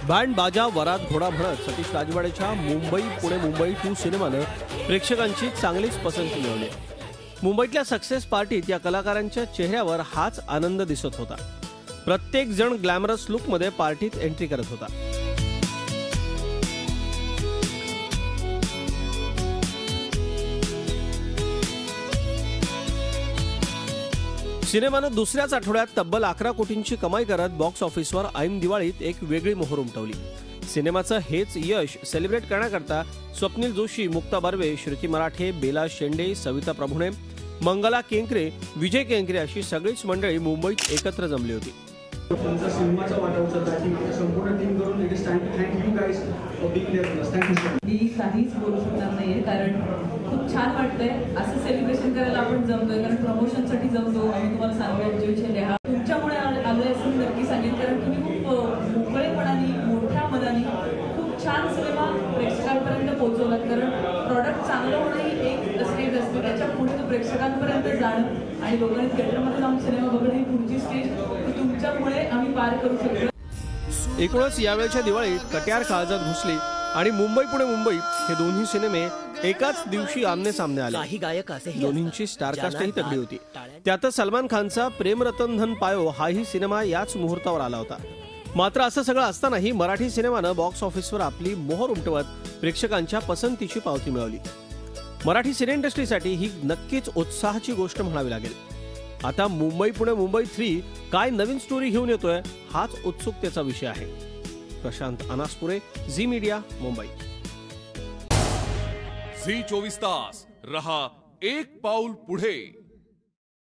Band बाजा वरात घोडा म्हणत सतीश राजवाडेच्या मुंबई पुणे मुंबई 2 सिनेमानं प्रेक्षकांची चांगलीच पसंती मिळवली। मुंबईतल्या सक्सेस पार्टीत या कलाकारांच्या चेहऱ्यावर हाच आनंद दिसत होता। प्रत्येक जण ग्लॅमरस लुकमध्ये पार्टीत एंट्री करत होता। सिनेमानं दुसऱ्याच आठवड्यात तब्बल 11 कोटींची कमाई करत बॉक्स ऑफिसवर ऐन दिवाळीत एक वेगळी मोहर उमटवली। सिनेमाचं हेच यश सेलिब्रेट करण्याकरता स्वप्नील जोशी, मुक्ता बर्वे, श्रुती मराठे, बेला शेंडे, सविता प्रभुणे, मंगला केंकरे, विजय केंकरे अशी सगळीच मंडळी मुंबईत एकत्र जमली होती। सिनेमाचा वाटा उचलला की संपूर्ण टीम करून it is time to thank you guys for being there with us. Thank you. मी काहीच बोलू शकणार नाहीये कारण खूप छान वाटतंय असं सेलिब्रेशन करायला आपण जमतोय, कारण प्रमोशनसाठी जमतो। आणि तुम्हाला सांगतो जे लिहा तुमच्यामुळे आलोय असं मी नक्की सांगेन, कारण तुम्ही खूप मोकळेपणाने मोठ्या मनाने खूप छान सिनेमा प्रेक्षकांपर्यंत पोहोचवलात। कारण प्रॉडक्ट चांगलं होणं ही एक स्टेज असते, त्याच्या पुढे तो प्रेक्षकांपर्यंत जाणं आणि लोकांनी थिएटरमध्ये जाऊन सिनेमा बघणं ही पुढची स्टेज तुमच्यामुळे आम्ही पार करू शकतो। एकूणच यावेळच्या दिवाळीत कट्यार काळजात घुसली आणि मुंबई पुणे मुंबई हे दोन्ही सिनेमे एकाच दिवशी आमने सामने आले। दोन्हींची स्टारकास्टही तगडी होती। त्यातच सलमान खानचा प्रेम रतन धन पायो हाही सिनेमा याच मुहूर्तावर आला होता। मात्र असं सगळं असतानाही मराठी सिनेमानं बॉक्स ऑफिसवर आपली मोहर उमटवत प्रेक्षकांच्या पसंतीची पावती मिळवली। मराठी सिने इंडस्ट्रीसाठी ही नक्कीच उत्साहाची गोष्ट म्हणावी लागेल। आता मुंबई पुणे मुंबई 3 काय नवीन स्टोरी घेऊन येतोय हाच उत्सुकतेचा विषय आहे। प्रशांत अनासपुरे, झी मीडिया, मुंबई। झी 24 तास रहा एक पाऊल पुढे।